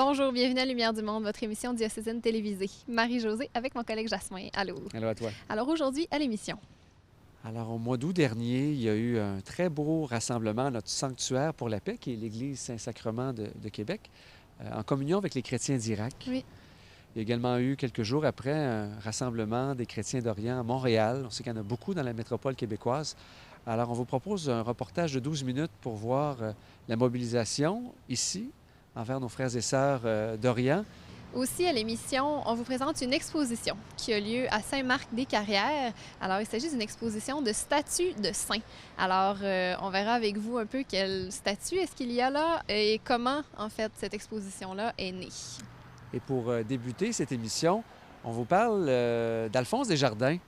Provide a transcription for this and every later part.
Bonjour, bienvenue à Lumière du Monde, votre émission diocésaine télévisée. Marie-Josée avec mon collègue Jasmin. Allô. Allô à toi. Alors aujourd'hui, à l'émission. Alors, au mois d'août dernier, il y a eu un très beau rassemblement à notre sanctuaire pour la paix, qui est l'Église Saint-Sacrement de Québec, en communion avec les chrétiens d'Irak. Oui. Il y a également eu, quelques jours après, un rassemblement des chrétiens d'Orient à Montréal. On sait qu'il y en a beaucoup dans la métropole québécoise. Alors, on vous propose un reportage de 12 minutes pour voir la mobilisation ici, envers nos frères et sœurs d'Orient. Aussi à l'émission, on vous présente une exposition qui a lieu à Saint-Marc-des-Carrières. Alors, il s'agit d'une exposition de statues de saints. Alors, on verra avec vous un peu quelle statue est-ce qu'il y a là et comment, en fait, cette exposition-là est née. Et pour débuter cette émission, on vous parle d'Alphonse Desjardins,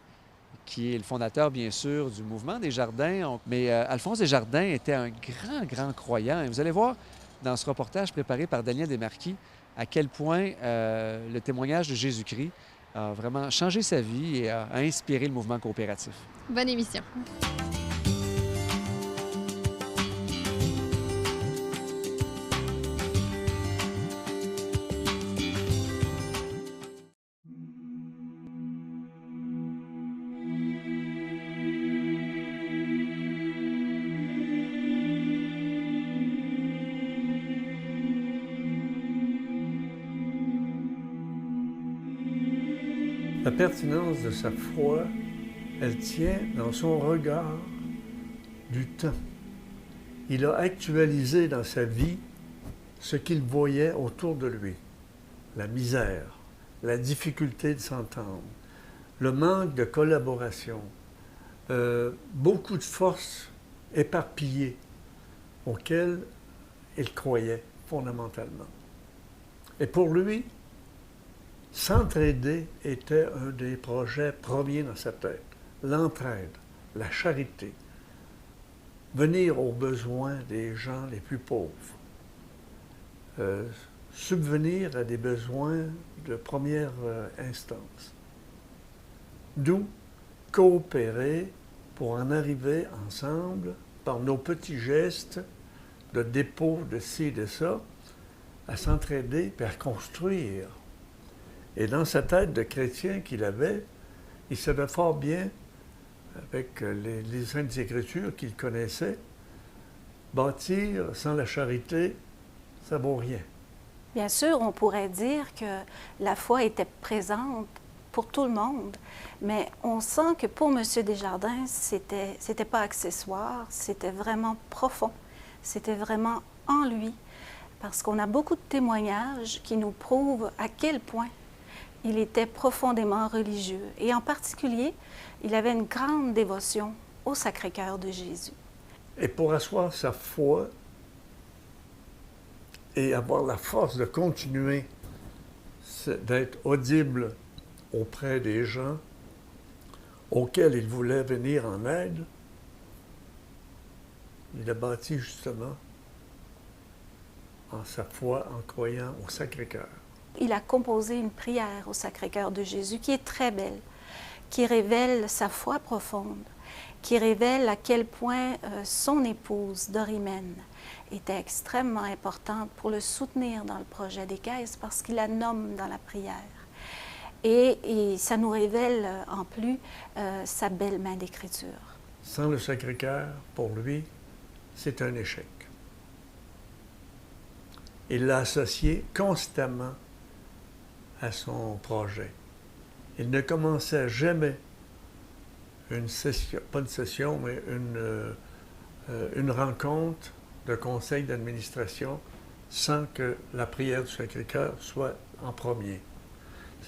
qui est le fondateur, bien sûr, du mouvement Desjardins. Mais Alphonse Desjardins était un grand croyant. Et vous allez voir dans ce reportage préparé par Daniel Desmarquis à quel point le témoignage de Jésus-Christ a vraiment changé sa vie et a inspiré le mouvement coopératif. Bonne émission. La pertinence de sa foi, elle tient dans son regard du temps. Il a actualisé dans sa vie ce qu'il voyait autour de lui. La misère, la difficulté de s'entendre, le manque de collaboration, beaucoup de forces éparpillées auxquelles il croyait fondamentalement. Et pour lui, s'entraider était un des projets premiers dans sa tête. L'entraide, la charité, venir aux besoins des gens les plus pauvres, subvenir à des besoins de première instance. D'où coopérer pour en arriver ensemble, par nos petits gestes de dépôt de ci et de ça, à s'entraider et à construire. Et dans sa tête de chrétien qu'il avait, il savait fort bien, avec les Saintes Écritures qu'il connaissait, bâtir sans la charité, ça vaut rien. Bien sûr, on pourrait dire que la foi était présente pour tout le monde, mais on sent que pour M. Desjardins, c'était pas accessoire, c'était vraiment profond, c'était vraiment en lui, parce qu'on a beaucoup de témoignages qui nous prouvent à quel point il était profondément religieux et en particulier, il avait une grande dévotion au Sacré-Cœur de Jésus. Et pour asseoir sa foi et avoir la force de continuer d'être audible auprès des gens auxquels il voulait venir en aide, il a bâti justement en sa foi, en croyant au Sacré-Cœur. Il a composé une prière au Sacré-Cœur de Jésus qui est très belle, qui révèle sa foi profonde, qui révèle à quel point son épouse, Dorimène, était extrêmement importante pour le soutenir dans le projet des caisses parce qu'il la nomme dans la prière. Et ça nous révèle en plus sa belle main d'écriture. Sans le Sacré-Cœur, pour lui, c'est un échec. Il l'a associé constamment à son projet. Il ne commençait jamais une session, pas une session, mais une rencontre de conseil d'administration sans que la prière du Sacré-Cœur soit en premier.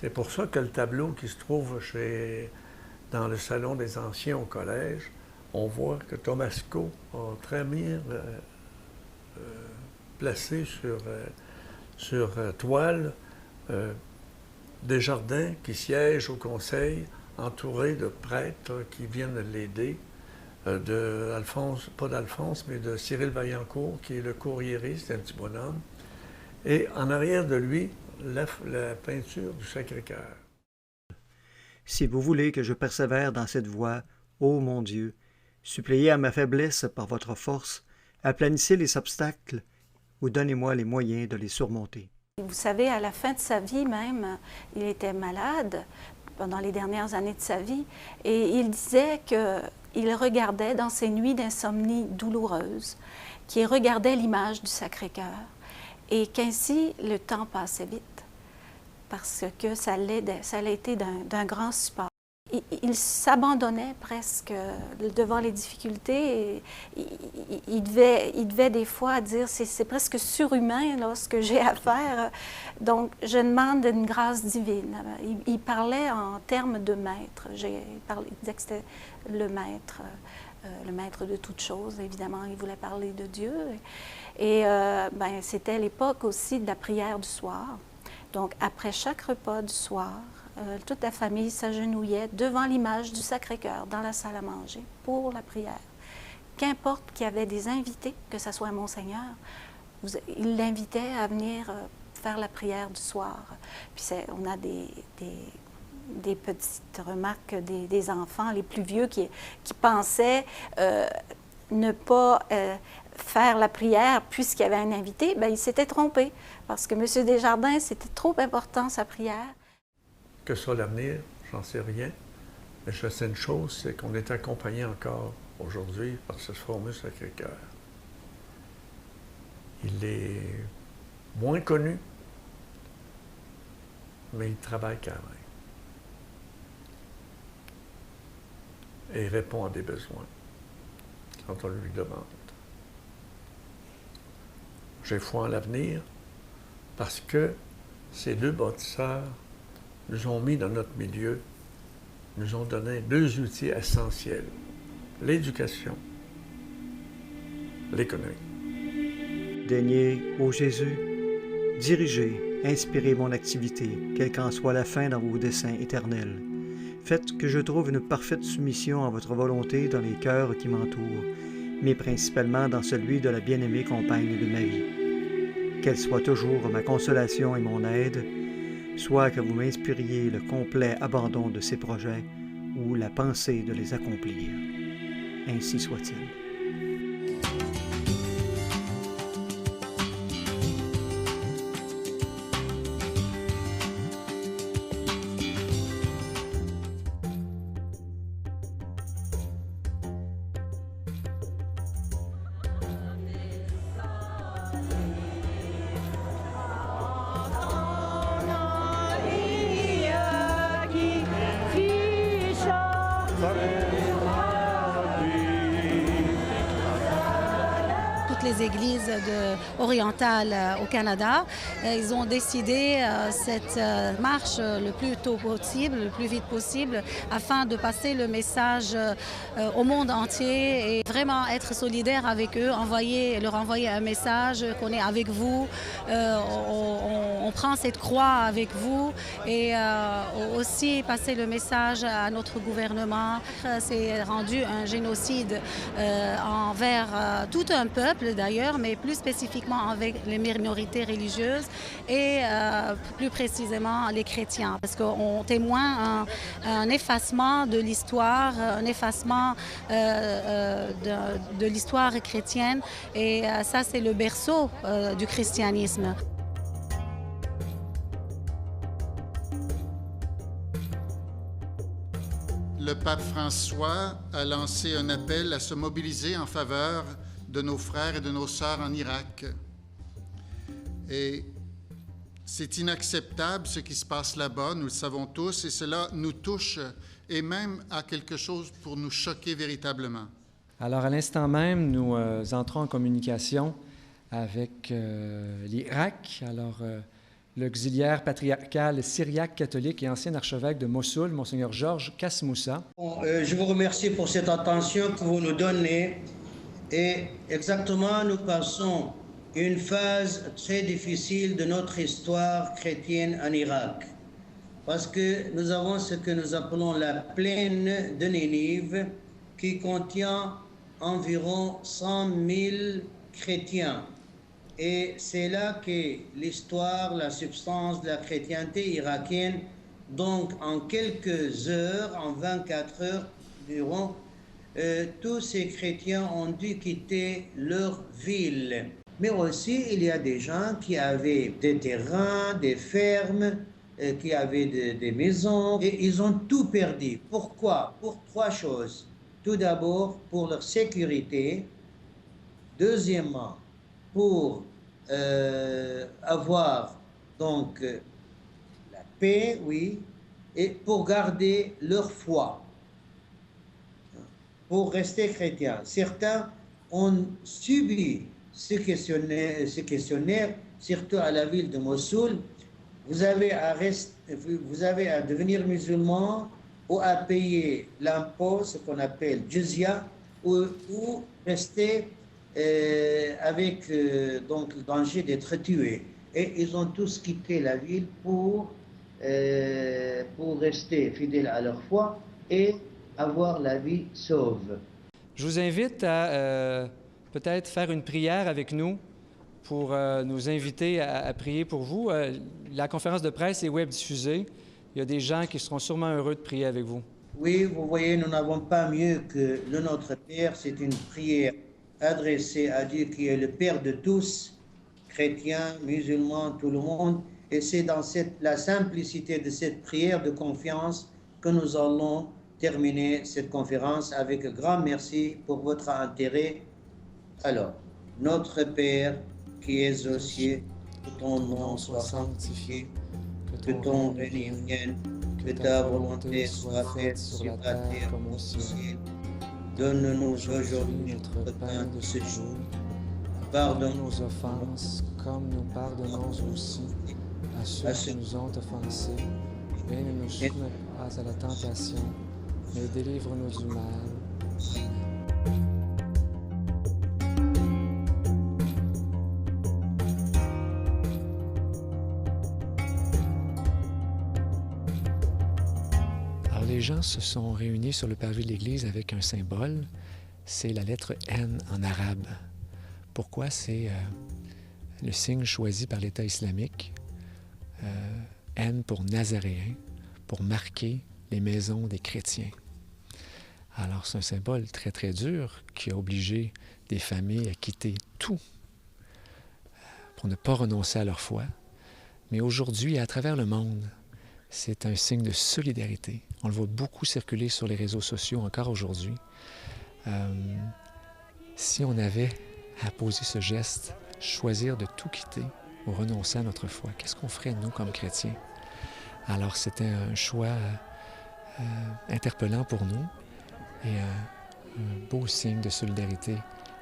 C'est pour ça que le tableau qui se trouve dans le salon des anciens au collège, on voit que Tomasco a très bien placé sur toile Desjardins qui siège au conseil, entouré de prêtres qui viennent l'aider, pas d'Alphonse, mais de Cyril Vaillancourt, qui est le courriériste, un petit bonhomme. Et en arrière de lui, la peinture du Sacré-Cœur. Si vous voulez que je persévère dans cette voie, ô mon Dieu, suppléez à ma faiblesse par votre force, aplanissez les obstacles ou donnez-moi les moyens de les surmonter. Vous savez, à la fin de sa vie même, il était malade pendant les dernières années de sa vie et il disait qu'il regardait dans ses nuits d'insomnie douloureuse, qu'il regardait l'image du Sacré-Cœur et qu'ainsi le temps passait vite parce que ça l'a été d'un grand support. Il s'abandonnait presque devant les difficultés. Et il devait des fois dire c'est presque surhumain là, ce que j'ai à faire. Donc, je demande une grâce divine. Il parlait en termes de maître. Il disait que c'était le maître de toutes choses. Évidemment, il voulait parler de Dieu. Et c'était l'époque aussi de la prière du soir. Donc, après chaque repas du soir, toute la famille s'agenouillait devant l'image du Sacré-Cœur dans la salle à manger pour la prière. Qu'importe qu'il y avait des invités, que ce soit Monseigneur, il l'invitait à venir faire la prière du soir. Puis on a des petites remarques des enfants, les plus vieux, qui pensaient ne pas faire la prière puisqu'il y avait un invité. Bien, ils s'étaient trompés parce que M. Desjardins, c'était trop important sa prière. Que sera l'avenir, j'en sais rien. Mais je sais une chose, c'est qu'on est accompagné encore aujourd'hui par ce fameux Sacré-Cœur. Il est moins connu, mais il travaille quand même. Et il répond à des besoins quand on lui demande. J'ai foi en l'avenir parce que ces deux bâtisseurs nous ont mis dans notre milieu, nous ont donné deux outils essentiels, l'éducation, l'économie. Daignez, ô Jésus, diriger, inspirer mon activité, quelle qu'en soit la fin dans vos desseins éternels. Faites que je trouve une parfaite soumission à votre volonté dans les cœurs qui m'entourent, mais principalement dans celui de la bien-aimée compagne de ma vie. Qu'elle soit toujours ma consolation et mon aide, soit que vous m'inspiriez le complet abandon de ces projets ou la pensée de les accomplir. Ainsi soit-il. Les églises orientales au Canada, ils ont décidé cette marche le plus tôt possible, le plus vite possible, afin de passer le message au monde entier et vraiment être solidaire avec eux, leur envoyer un message qu'on est avec vous, on prend cette croix avec vous et aussi passer le message à notre gouvernement. C'est rendu un génocide envers tout un peuple d'ailleurs, mais plus spécifiquement avec les minorités religieuses et plus précisément les chrétiens, parce qu'on témoigne un effacement de l'histoire, un effacement de l'histoire chrétienne, et ça c'est le berceau du christianisme. Le pape François a lancé un appel à se mobiliser en faveur de nos frères et de nos sœurs en Irak. Et c'est inacceptable ce qui se passe là-bas, nous le savons tous, et cela nous touche et même a quelque chose pour nous choquer véritablement. Alors, à l'instant même, nous entrons en communication avec l'Irak. Alors, l'auxiliaire patriarcal syriaque catholique et ancien archevêque de Mossoul, Monseigneur Georges Kasmoussa. Je vous remercie pour cette attention que vous nous donnez. Et exactement, nous passons une phase très difficile de notre histoire chrétienne en Irak. Parce que nous avons ce que nous appelons la plaine de Ninive, qui contient environ 100 000 chrétiens. Et c'est là que l'histoire, la substance de la chrétienté irakienne, donc en quelques heures, en 24 heures durant, tous ces chrétiens ont dû quitter leur ville. Mais aussi, il y a des gens qui avaient des terrains, des fermes, qui avaient des maisons, et ils ont tout perdu. Pourquoi? Pour trois choses. Tout d'abord, pour leur sécurité. Deuxièmement, pour avoir donc la paix, oui, et pour garder leur foi, pour rester chrétiens. Certains ont subi ce questionnaire, surtout à la ville de Mossoul. Vous avez à devenir musulman ou à payer l'impôt, ce qu'on appelle jizya, ou rester avec donc le danger d'être tués. Et ils ont tous quitté la ville pour rester fidèles à leur foi et avoir la vie sauve. Je vous invite à peut-être faire une prière avec nous pour nous inviter à prier pour vous. La conférence de presse est web diffusée. Il y a des gens qui seront sûrement heureux de prier avec vous. Oui, vous voyez, nous n'avons pas mieux que le Notre Père. C'est une prière adressée à Dieu qui est le Père de tous, chrétiens, musulmans, tout le monde. Et c'est dans la simplicité de cette prière de confiance que nous allons terminer cette conférence avec un grand merci pour votre intérêt. Alors, Notre Père qui es aux cieux, que ton nom soit sanctifié, que ton règne vienne, que ta volonté soit faite sur la terre comme au ciel. Donne-nous aujourd'hui notre pain de ce jour. Pardonne nos offenses, comme nous pardonnons aussi à ceux qui nous ont offensés. Et ne nous soumets pas à la tentation, mais délivre-nous du mal. Alors, les gens se sont réunis sur le pavé de l'église avec un symbole, c'est la lettre N en arabe. Pourquoi? C'est le signe choisi par l'État islamique. N pour Nazaréen, pour marquer les maisons des chrétiens. Alors, c'est un symbole très, très dur qui a obligé des familles à quitter tout pour ne pas renoncer à leur foi. Mais aujourd'hui, à travers le monde, c'est un signe de solidarité. On le voit beaucoup circuler sur les réseaux sociaux encore aujourd'hui. Si on avait à poser ce geste, choisir de tout quitter ou renoncer à notre foi, qu'est-ce qu'on ferait, nous, comme chrétiens? Alors, c'était un choix interpellant pour nous et un beau signe de solidarité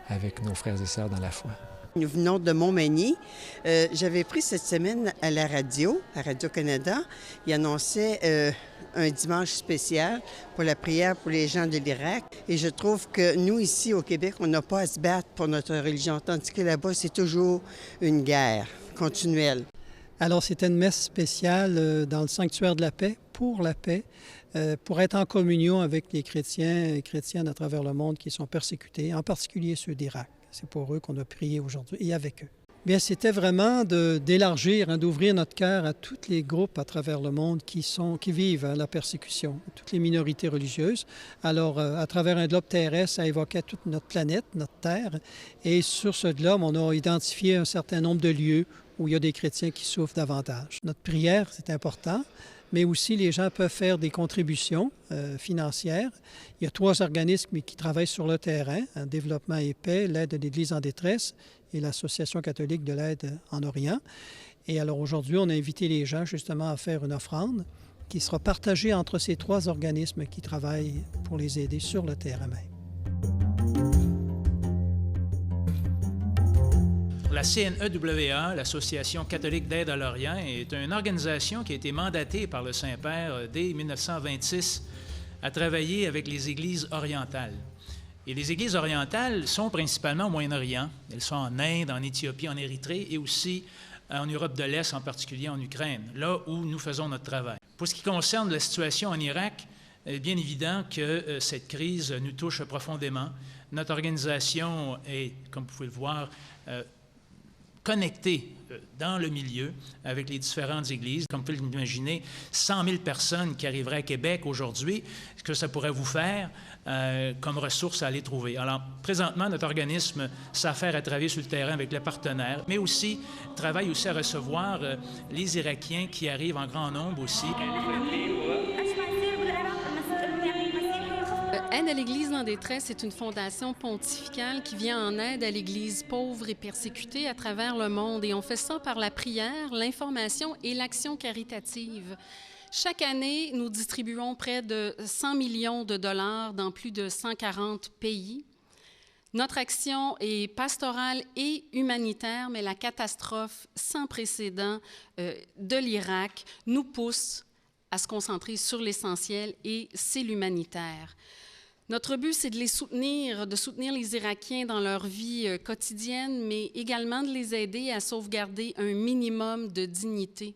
avec nos frères et sœurs dans la foi. Nous venons de Montmagny. J'avais pris cette semaine à la radio, à Radio-Canada. Il annonçait un dimanche spécial pour la prière pour les gens de l'Irak. Et je trouve que nous, ici, au Québec, on n'a pas à se battre pour notre religion, tandis que là-bas, c'est toujours une guerre continuelle. Alors, c'était une messe spéciale dans le sanctuaire de la paix, pour être en communion avec les chrétiens et chrétiennes à travers le monde qui sont persécutés, en particulier ceux d'Irak. C'est pour eux qu'on a prié aujourd'hui et avec eux. Bien, c'était vraiment d'élargir, d'ouvrir notre cœur à tous les groupes à travers le monde qui vivent la persécution, toutes les minorités religieuses. Alors, à travers un globe terrestre, ça évoquait toute notre planète, notre Terre. Et sur ce globe, on a identifié un certain nombre de lieux où il y a des chrétiens qui souffrent davantage. Notre prière, c'est important, mais aussi les gens peuvent faire des contributions financières. Il y a 3 organismes qui travaillent sur le terrain, Développement et Paix, l'Aide de l'Église en détresse et l'Association catholique de l'aide en Orient. Et alors aujourd'hui, on a invité les gens justement à faire une offrande qui sera partagée entre ces 3 organismes qui travaillent pour les aider sur le terrain même. La CNEWA, l'Association catholique d'aide à l'Orient, est une organisation qui a été mandatée par le Saint-Père dès 1926 à travailler avec les églises orientales. Et les églises orientales sont principalement au Moyen-Orient. Elles sont en Inde, en Éthiopie, en Érythrée et aussi en Europe de l'Est, en particulier en Ukraine, là où nous faisons notre travail. Pour ce qui concerne la situation en Irak, il est bien évident que cette crise nous touche profondément. Notre organisation est, comme vous pouvez le voir, connectés dans le milieu avec les différentes églises. Comme vous pouvez l'imaginer, 100 000 personnes qui arriveraient à Québec aujourd'hui, ce que ça pourrait vous faire comme ressources à aller trouver. Alors, présentement, notre organisme s'affaire à travailler sur le terrain avec les partenaires, mais aussi travaille aussi à recevoir les Irakiens qui arrivent en grand nombre aussi. Aide à l'Église en détresse est une fondation pontificale qui vient en aide à l'Église pauvre et persécutée à travers le monde. Et on fait ça par la prière, l'information et l'action caritative. Chaque année, nous distribuons près de 100 millions de dollars dans plus de 140 pays. Notre action est pastorale et humanitaire, mais la catastrophe sans précédent de l'Irak nous pousse à se concentrer sur l'essentiel, et c'est l'humanitaire. Notre but, c'est de soutenir les Irakiens dans leur vie quotidienne, mais également de les aider à sauvegarder un minimum de dignité.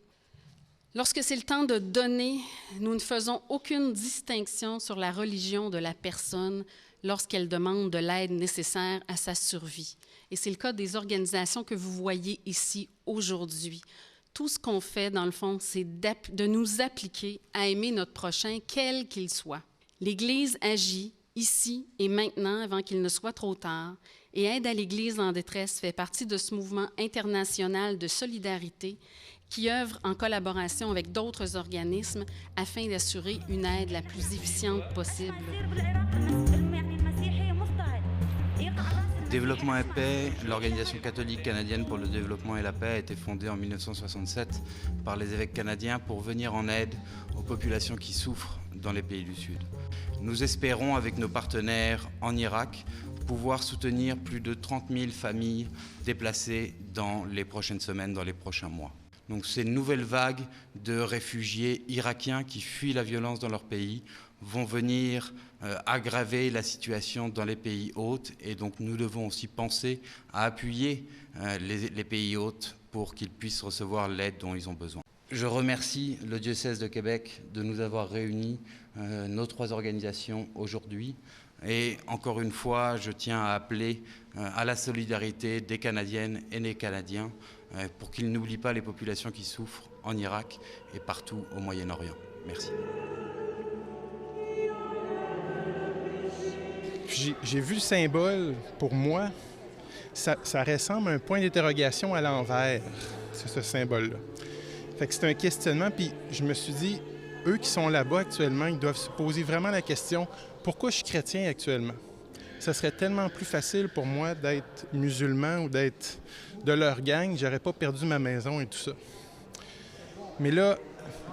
Lorsque c'est le temps de donner, nous ne faisons aucune distinction sur la religion de la personne lorsqu'elle demande de l'aide nécessaire à sa survie. Et c'est le cas des organisations que vous voyez ici aujourd'hui. Tout ce qu'on fait, dans le fond, c'est de nous appliquer à aimer notre prochain, quel qu'il soit. L'Église agit ici et maintenant, avant qu'il ne soit trop tard, et Aide à l'Église en détresse fait partie de ce mouvement international de solidarité qui œuvre en collaboration avec d'autres organismes afin d'assurer une aide la plus efficiente possible. Développement et Paix, l'Organisation catholique canadienne pour le développement et la paix, a été fondée en 1967 par les évêques canadiens pour venir en aide aux populations qui souffrent dans les pays du Sud. Nous espérons, avec nos partenaires en Irak, pouvoir soutenir plus de 30 000 familles déplacées dans les prochaines semaines, dans les prochains mois. Donc ces nouvelles vagues de réfugiés irakiens qui fuient la violence dans leur pays vont venir aggraver la situation dans les pays hôtes, et donc nous devons aussi penser à appuyer les pays hôtes pour qu'ils puissent recevoir l'aide dont ils ont besoin. Je remercie le diocèse de Québec de nous avoir réunis, nos 3 organisations aujourd'hui, et encore une fois, je tiens à appeler à la solidarité des Canadiennes et des Canadiens pour qu'ils n'oublient pas les populations qui souffrent en Irak et partout au Moyen-Orient. Merci. J'ai vu le symbole, pour moi, ça ressemble à un point d'interrogation à l'envers, c'est ce symbole-là. Fait que c'est un questionnement, puis je me suis dit, eux qui sont là-bas actuellement, ils doivent se poser vraiment la question, pourquoi je suis chrétien actuellement? Ça serait tellement plus facile pour moi d'être musulman ou d'être de leur gang, j'aurais pas perdu ma maison et tout ça. Mais là,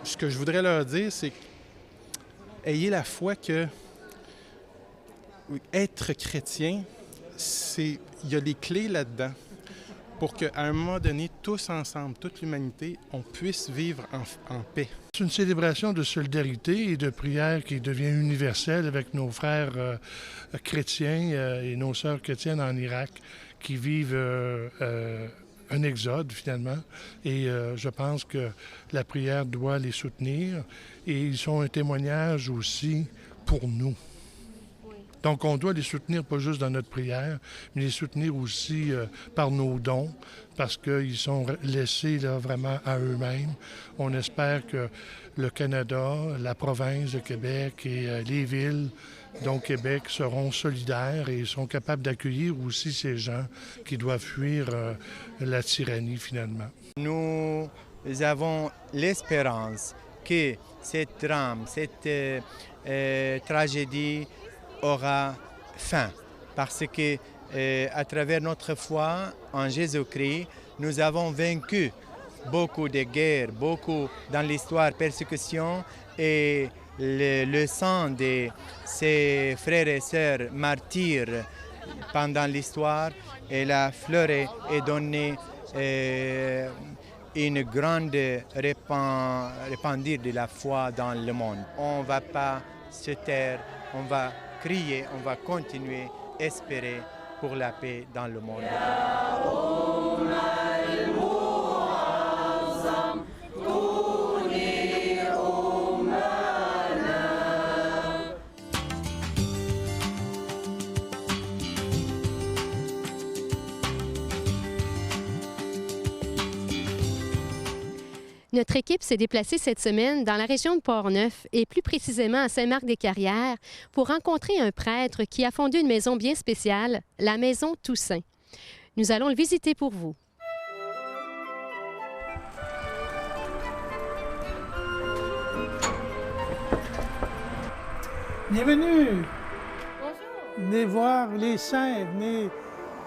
ce que je voudrais leur dire, c'est ayez la foi que être chrétien, il y a des clés là-dedans pour qu'à un moment donné, tous ensemble, toute l'humanité, on puisse vivre en paix. C'est une célébration de solidarité et de prière qui devient universelle avec nos frères chrétiens et nos sœurs chrétiennes en Irak qui vivent un exode finalement. Et je pense que la prière doit les soutenir et ils sont un témoignage aussi pour nous. Donc, on doit les soutenir pas juste dans notre prière, mais les soutenir aussi par nos dons, parce qu'ils sont laissés là, vraiment à eux-mêmes. On espère que le Canada, la province de Québec et les villes, dont Québec, seront solidaires et sont capables d'accueillir aussi ces gens qui doivent fuir la tyrannie, finalement. Nous avons l'espérance que cette drame, cette tragédie aura fin, parce que à travers notre foi en Jésus-Christ, nous avons vaincu beaucoup de guerres, beaucoup dans l'histoire persécution, et le sang de ces frères et sœurs martyrs pendant l'histoire, et la fleur est donnée une grande répandue de la foi dans le monde. On ne va pas se taire, on va crier, on va continuer à espérer pour la paix dans le monde. Notre équipe s'est déplacée cette semaine dans la région de Port-Neuf et plus précisément à Saint-Marc-des-Carrières pour rencontrer un prêtre qui a fondé une maison bien spéciale, la Maison Toussaint. Nous allons le visiter pour vous. Bienvenue! Bonjour! Venez voir les saints, venez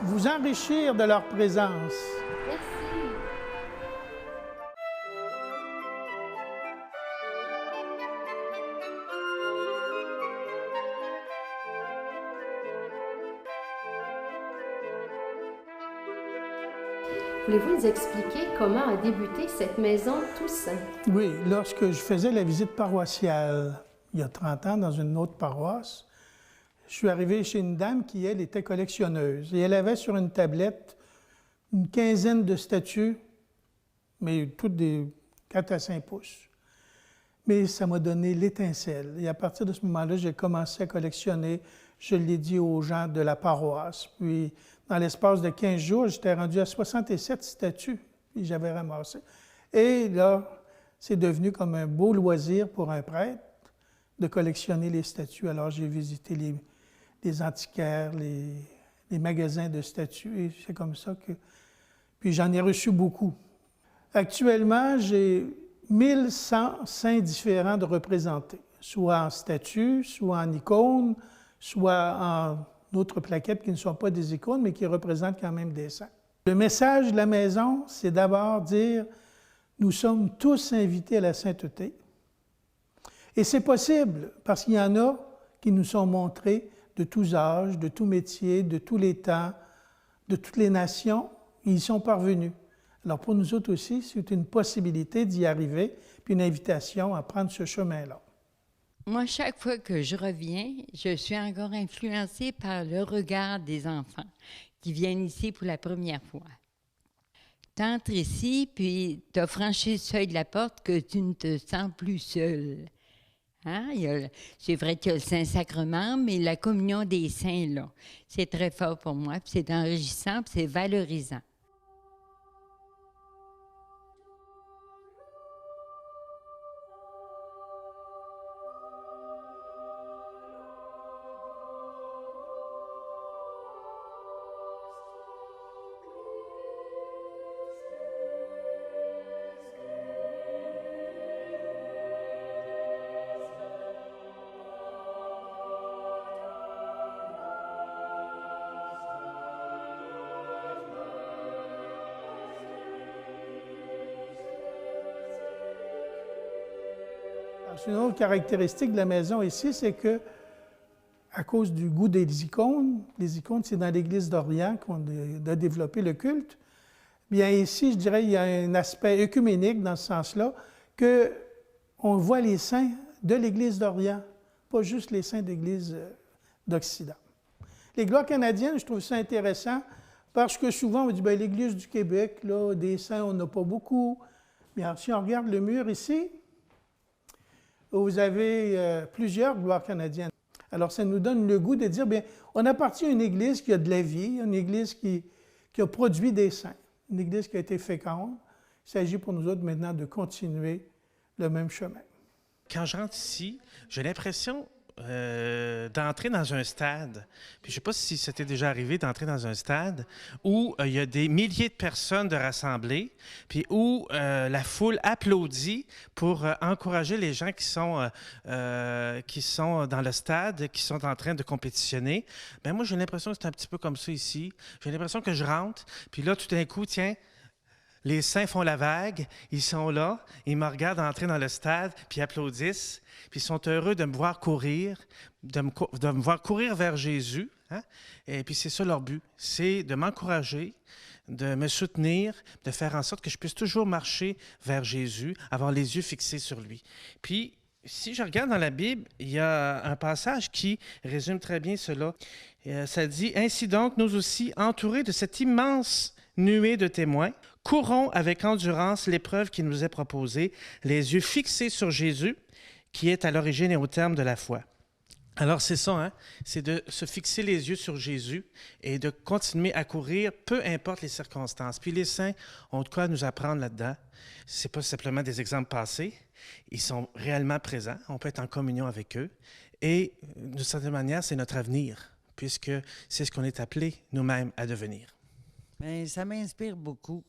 vous enrichir de leur présence. Merci. Voulez-vous nous expliquer comment a débuté cette maison Toussaint? Oui, lorsque je faisais la visite paroissiale, il y a 30 ans, dans une autre paroisse, je suis arrivé chez une dame qui, elle, était collectionneuse. Et elle avait sur une tablette une quinzaine de statues, mais toutes des 4 à 5 pouces. Mais ça m'a donné l'étincelle. Et à partir de ce moment-là, j'ai commencé à collectionner. Je l'ai dit aux gens de la paroisse. Puis, dans l'espace de 15 jours, j'étais rendu à 67 statues, puis j'avais ramassé. Et là, c'est devenu comme un beau loisir pour un prêtre de collectionner les statues. Alors, j'ai visité les antiquaires, les magasins de statues, et c'est comme ça que... Puis j'en ai reçu beaucoup. Actuellement, j'ai 1100 saints différents de représentés, soit en statues, soit en icônes, soit en d'autres plaquettes qui ne sont pas des icônes, mais qui représentent quand même des saints. Le message de la maison, c'est d'abord dire « Nous sommes tous invités à la sainteté ». Et c'est possible, parce qu'il y en a qui nous sont montrés de tous âges, de tous métiers, de tous les temps, de toutes les nations, et ils sont parvenus. Alors pour nous autres aussi, c'est une possibilité d'y arriver, puis une invitation à prendre ce chemin-là. Moi, chaque fois que je reviens, je suis encore influencée par le regard des enfants qui viennent ici pour la première fois. Tu entres ici, puis tu as franchi le seuil de la porte que tu ne te sens plus seul. Hein? C'est vrai qu'il y a le Saint-Sacrement, mais la communion des saints, là, c'est très fort pour moi, puis c'est enrichissant, puis c'est valorisant. Une autre caractéristique de la maison ici, c'est que, à cause du goût des icônes, c'est dans l'Église d'Orient qu'on a développé le culte, bien ici, je dirais, il y a un aspect œcuménique dans ce sens-là, qu'on voit les saints de l'Église d'Orient, pas juste les saints de l'Église d'Occident. Les gloires canadiennes, je trouve ça intéressant, parce que souvent, on dit, bien, l'Église du Québec, là, des saints, on n'a pas beaucoup. Mais alors, si on regarde le mur ici, vous avez plusieurs gloires canadiennes. Alors, ça nous donne le goût de dire, bien, on appartient à une Église qui a de la vie, une Église qui a produit des saints, une Église qui a été féconde. Il s'agit pour nous autres maintenant de continuer le même chemin. Quand je rentre ici, j'ai l'impression d'entrer dans un stade. Puis je ne sais pas si c'était déjà arrivé d'entrer dans un stade où il y a des milliers de personnes de rassemblées, puis où la foule applaudit pour encourager les gens qui sont dans le stade, qui sont en train de compétitionner. Bien, moi, j'ai l'impression que c'est un petit peu comme ça ici. J'ai l'impression que je rentre, puis là, tout d'un coup, tiens, les saints font la vague, ils sont là, ils me regardent entrer dans le stade, puis applaudissent, puis ils sont heureux de me voir courir, de me voir courir vers Jésus. Hein? Et puis c'est ça leur but, c'est de m'encourager, de me soutenir, de faire en sorte que je puisse toujours marcher vers Jésus, avoir les yeux fixés sur lui. Puis, si je regarde dans la Bible, il y a un passage qui résume très bien cela. Ça dit « Ainsi donc, nous aussi, entourés de cette immense nuée de témoins, courons avec endurance l'épreuve qui nous est proposée, les yeux fixés sur Jésus, qui est à l'origine et au terme de la foi. » Alors, c'est ça, hein? C'est de se fixer les yeux sur Jésus et de continuer à courir, peu importe les circonstances. Puis les saints ont de quoi nous apprendre là-dedans. Ce n'est pas simplement des exemples passés. Ils sont réellement présents. On peut être en communion avec eux. Et, d'une certaine manière, c'est notre avenir, puisque c'est ce qu'on est appelé nous-mêmes à devenir. Bien, ça m'inspire beaucoup.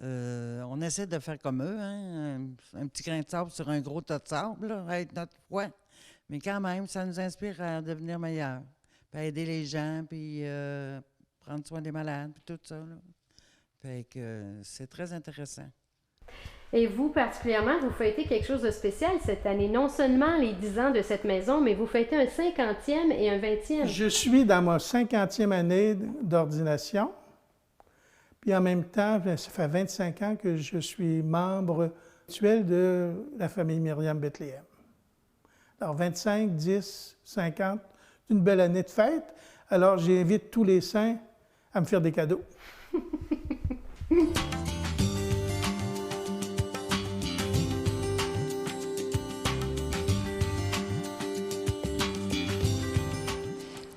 On essaie de faire comme eux, hein? Un petit grain de sable sur un gros tas de sable, là, être notre foi. Mais quand même, ça nous inspire à devenir meilleurs, puis à aider les gens, puis prendre soin des malades, puis tout ça. Là. Fait que c'est très intéressant. Et vous, particulièrement, vous fêtez quelque chose de spécial cette année. Non seulement les 10 ans de cette maison, mais vous fêtez un 50e et un 20e. Je suis dans ma 50e année d'ordination. Puis en même temps, ça fait 25 ans que je suis membre actuel de la famille Myriam Bethléem. Alors 25, 10, 50, c'est une belle année de fête. Alors j'invite tous les saints à me faire des cadeaux.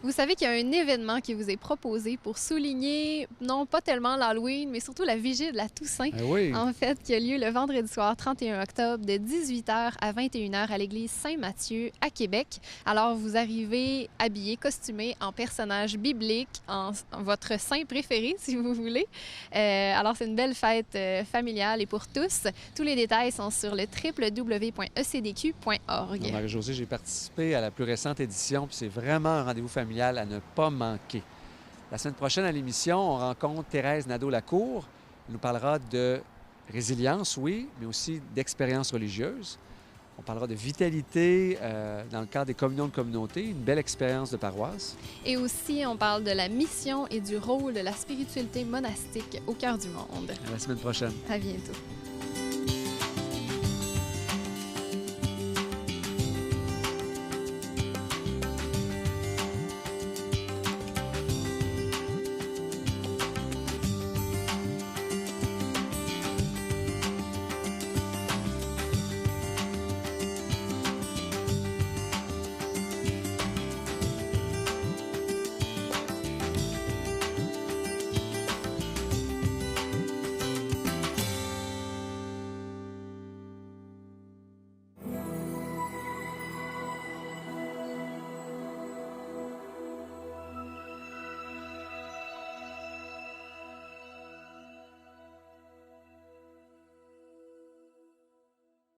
Vous savez qu'il y a un événement qui vous est proposé pour souligner, non pas tellement l'Halloween, mais surtout la vigile de la Toussaint, en fait, qui a lieu le vendredi soir 31 octobre de 18h à 21h à l'église Saint-Matthieu à Québec. Alors, vous arrivez habillé, costumé en personnage biblique, en votre saint préféré, si vous voulez. Alors, c'est une belle fête familiale et pour tous. Tous les détails sont sur le www.ecdq.org. Marie-Josée, j'ai participé à la plus récente édition, puis c'est vraiment un rendez-vous familial à ne pas manquer. La semaine prochaine à l'émission, on rencontre Thérèse Nadeau-Lacour. Elle nous parlera de résilience, oui, mais aussi d'expérience religieuse. On parlera de vitalité dans le cadre des communions de communauté, une belle expérience de paroisse. Et aussi, on parle de la mission et du rôle de la spiritualité monastique au cœur du monde. À la semaine prochaine. À bientôt.